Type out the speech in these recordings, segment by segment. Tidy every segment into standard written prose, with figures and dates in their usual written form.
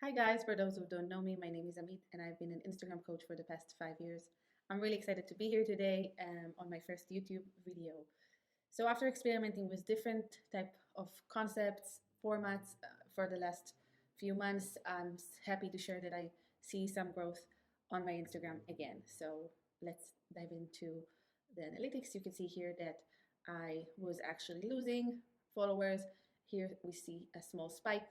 Hi guys, for those who don't know me, my name is Amit and I've been an Instagram coach for the past 5 years. I'm really excited to be here today on my first YouTube video. So after experimenting with different type of concepts, formats for the last few months, I'm happy to share that I see some growth on my Instagram again. So let's dive into the analytics. You can see here that I was actually losing followers. Here we see a small spike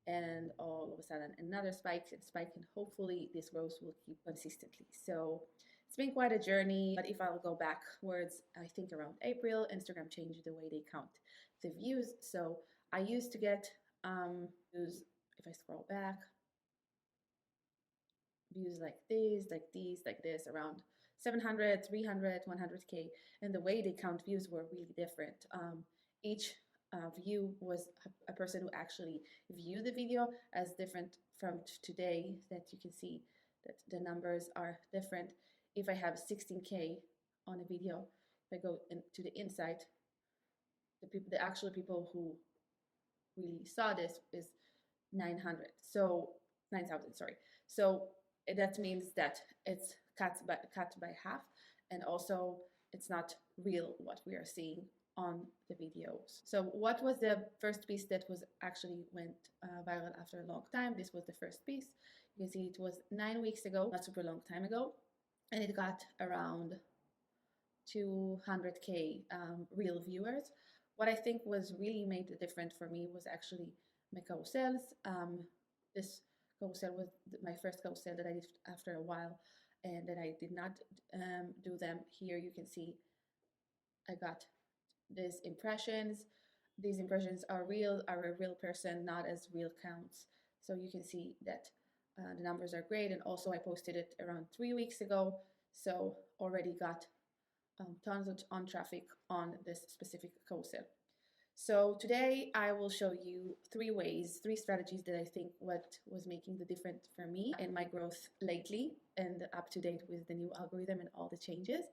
and all of a sudden another spike and spike, and hopefully this growth will keep consistently. So it's been quite a journey, but if I'll go backwards, I think around April, Instagram changed the way they count the views. So I used to get views, if I scroll back, views like these, like these, like this, around 700, 300, 100K. And the way they count views were really different. Each view was a person who actually viewed the video, as different from today, that you can see that the numbers are different. If I have 16K on a video, if I go into the insight, the actual people who really saw this is 900. So 9,000, sorry. So that means that it's cut by half, and also it's not real what we are seeing on the videos. So what was the first piece that was actually went viral after a long time? This was the first piece. You can see it was 9 weeks ago, not super long time ago, and it got around 200K real viewers. What I think was really made a difference for me was actually my carousels. This carousel was my first carousel that I did after a while, and that I did not do them. Here you can see I got these impressions. These impressions are real, are a real person, not as real counts. So you can see that the numbers are great. And also I posted it around 3 weeks ago, so already got tons of on traffic on this specific carousel. So today I will show you three strategies that I think what was making the difference for me in my growth lately, and up to date with the new algorithm and all the changes.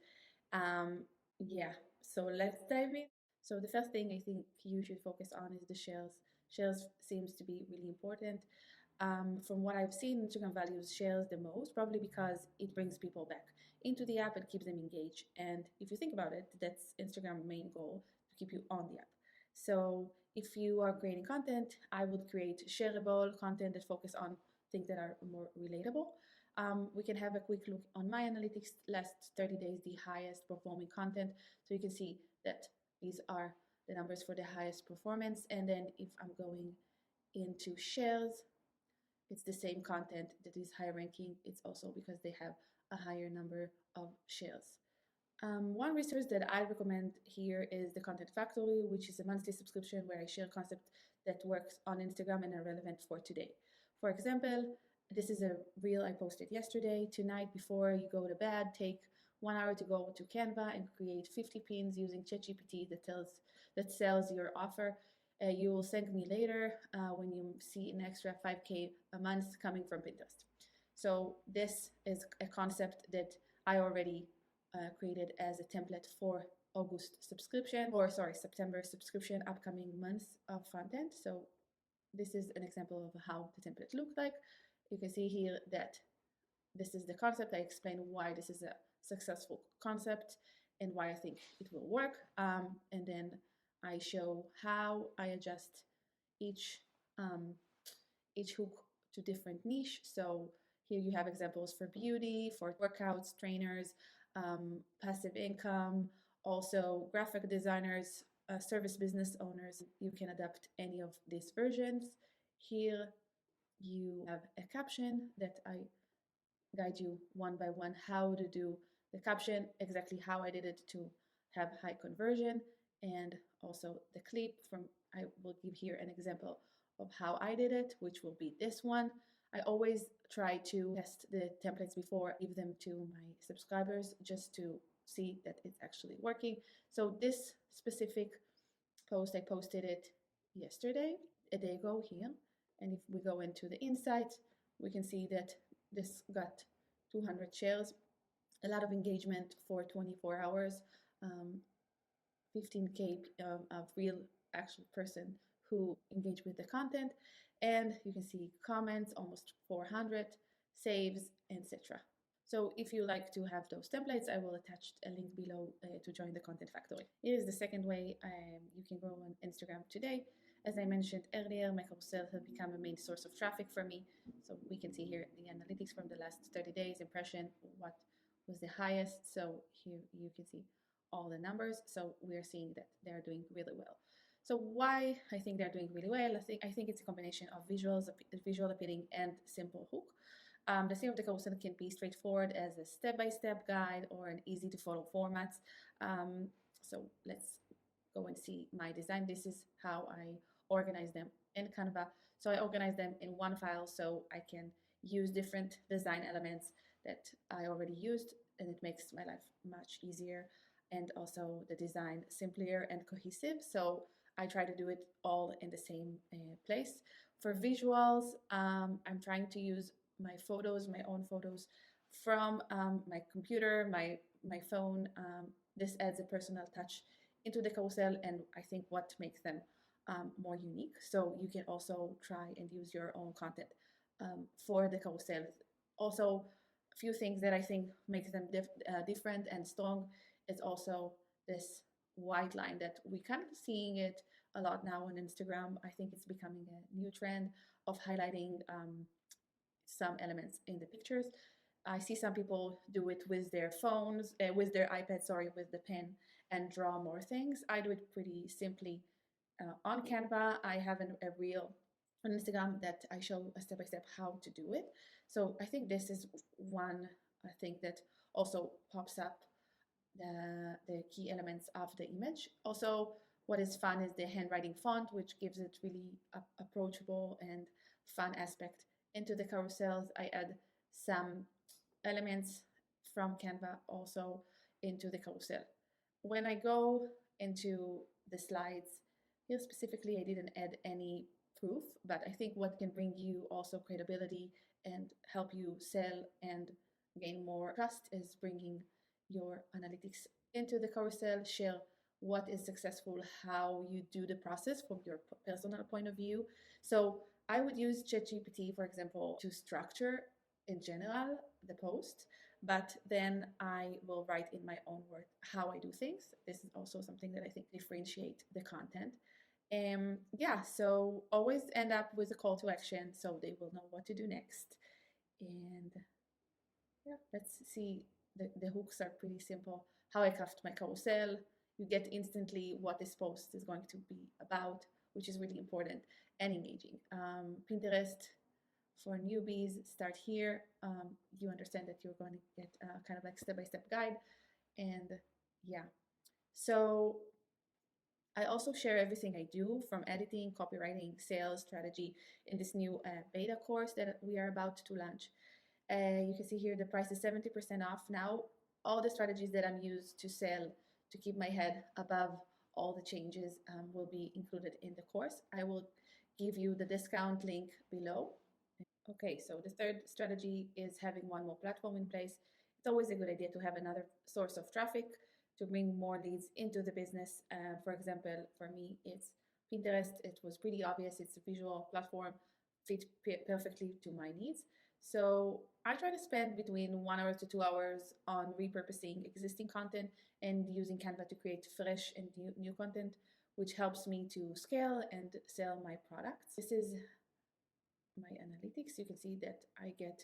Yeah, so let's dive in. So the first thing I think you should focus on is the shares. Shares seems to be really important. From what I've seen, Instagram values shares the most, probably because it brings people back into the app and keeps them engaged. And if you think about it, that's Instagram's main goal, to keep you on the app. So if you are creating content, I would create shareable content that focus on things that are more relatable. We can have a quick look on my analytics, last 30 days, the highest performing content. So you can see that these are the numbers for the highest performance. And then if I'm going into shares, it's the same content that is high ranking. It's also because they have a higher number of shares. One resource that I recommend here is the Content Factory, which is a monthly subscription where I share concepts that works on Instagram and are relevant for today. For example, this is a reel I posted yesterday. Tonight, before you go to bed, take 1 hour to go to Canva and create 50 pins using ChatGPT that sells your offer. You will thank me later when you see an extra 5K a month coming from Pinterest. So this is a concept that I already created as a template for September subscription, upcoming months of content. So this is an example of how the template looked like. You can see here that this is the concept. I explain why this is a successful concept and why I think it will work. And then I show how I adjust each each hook to different niche. So here you have examples for beauty, for workouts, trainers, passive income, also graphic designers, service business owners. You can adapt any of these versions. Here you have a caption that I guide you one by one how to do the caption, exactly how I did it to have high conversion, and also the clip from, I will give here an example of how I did it, which will be this one. I always try to test the templates before I give them to my subscribers just to see that it's actually working. So this specific post, I posted it yesterday, a day ago here. And if we go into the insights, we can see that this got 200 shares, a lot of engagement for 24 hours, 15K of real actual person who engaged with the content. And you can see comments, almost 400, saves, etc. So if you like to have those templates, I will attach a link below to join the Content Factory. Here is the second way you can grow on Instagram today. As I mentioned earlier, my carousel has become a main source of traffic for me. So we can see here the analytics from the last 30 days, impression, what was the highest. So here you can see all the numbers. So we're seeing that they're doing really well. So why I think they're doing really well? I think it's a combination of visual appealing and simple hook. The theme of the carousel can be straightforward as a step-by-step guide or an easy-to-follow format. So let's go and see my design. This is how I organize them in Canva. So I organize them in one file so I can use different design elements that I already used, and it makes my life much easier and also the design simpler and cohesive. So I try to do it all in the same place. For visuals, I'm trying to use my photos, my own photos from my computer, my phone. This adds a personal touch into the carousel, and I think what makes them more unique. So you can also try and use your own content for the carousel. Also, a few things that I think makes them different and strong is also this white line that we kind of seeing it a lot now on Instagram. I think it's becoming a new trend of highlighting some elements in the pictures. I see some people do it with their phones, with their iPad, sorry, with the pen and draw more things. I do it pretty simply on Canva. I have a reel on Instagram that I show a step-by-step how to do it. So I think this is one thing that also pops up the key elements of the image. Also, what is fun is the handwriting font, which gives it really approachable and fun aspect into the carousels. I add some elements from Canva also into the carousel. When I go into the slides, here specifically I didn't add any proof, but I think what can bring you also credibility and help you sell and gain more trust is bringing your analytics into the carousel, share what is successful, how you do the process from your personal point of view. So I would use ChatGPT, for example, to structure in general the post, but then I will write in my own word how I do things. This is also something that I think differentiate the content. Yeah, so always end up with a call to action so they will know what to do next. And yeah, let's see. The hooks are pretty simple. How I craft my carousel. You get instantly what this post is going to be about, which is really important and engaging. Pinterest for newbies, start here. You understand that you're going to get kind of like step-by-step guide. And yeah, so I also share everything I do from editing, copywriting, sales, strategy in this new beta course that we are about to launch. You can see here the price is 70% off now. All the strategies that I'm used to sell to keep my head above all the changes will be included in the course. I will give you the discount link below. Okay, so the third strategy is having one more platform in place. It's always a good idea to have another source of traffic to bring more leads into the business. For example, for me, it's Pinterest. It was pretty obvious. It's a visual platform, fit perfectly to my needs. So I try to spend between 1 hour to 2 hours on repurposing existing content and using Canva to create fresh and new content, which helps me to scale and sell my products. This is my analytics. You can see that I get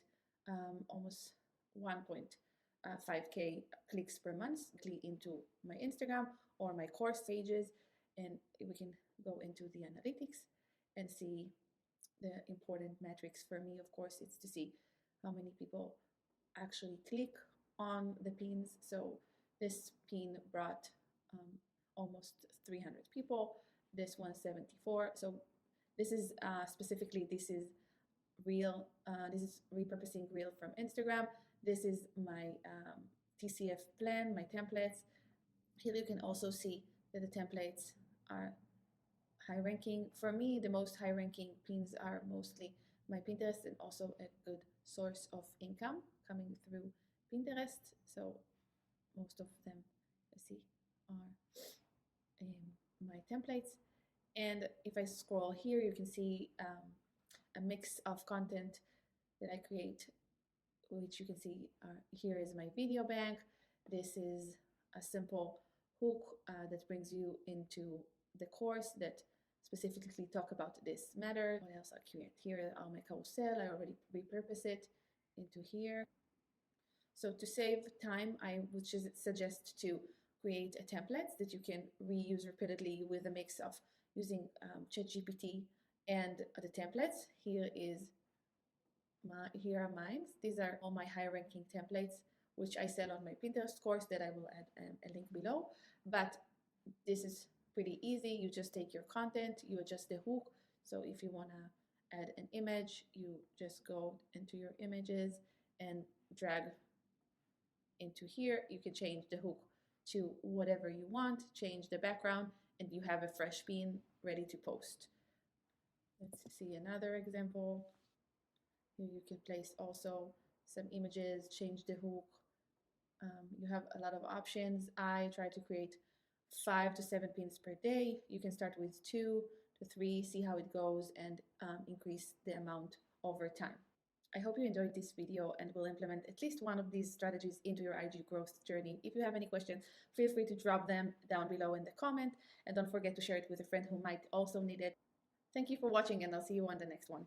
almost 1.5K clicks per month into my Instagram or my course pages, and we can go into the analytics and see the important metrics. For me, of course, it's to see how many people actually click on the pins. So this pin brought almost 300 people, this one 74. So this is specifically, this is reel, this is repurposing reel from Instagram. This is my TCF plan, my templates. Here you can also see that the templates are high ranking. For me, the most high ranking pins are mostly my Pinterest and also a good source of income coming through Pinterest. So most of them, let's see, are my templates. And if I scroll here, you can see a mix of content that I create, which you can see here is my video bank. This is a simple hook that brings you into the course that specifically talk about this matter. What else I create here? My carousel, I already repurpose it into here. So to save time, I would suggest to create a template that you can reuse repeatedly with a mix of using ChatGPT and the templates. Here are mine. These are all my high ranking templates, which I sell on my Pinterest course that I will add a link below. But this is pretty easy. You just take your content, you adjust the hook. So if you want to add an image, you just go into your images and drag into here. You can change the hook to whatever you want, change the background, and you have a fresh pin ready to post. Let's see another example. Here you can place also some images, change the hook. You have a lot of options. I try to create 5 to 7 pins per day. You can start with 2 to 3, see how it goes, and increase the amount over time. I hope you enjoyed this video and will implement at least one of these strategies into your IG growth journey. If you have any questions, feel free to drop them down below in the comment, and don't forget to share it with a friend who might also need it. Thank you for watching, and I'll see you on the next one.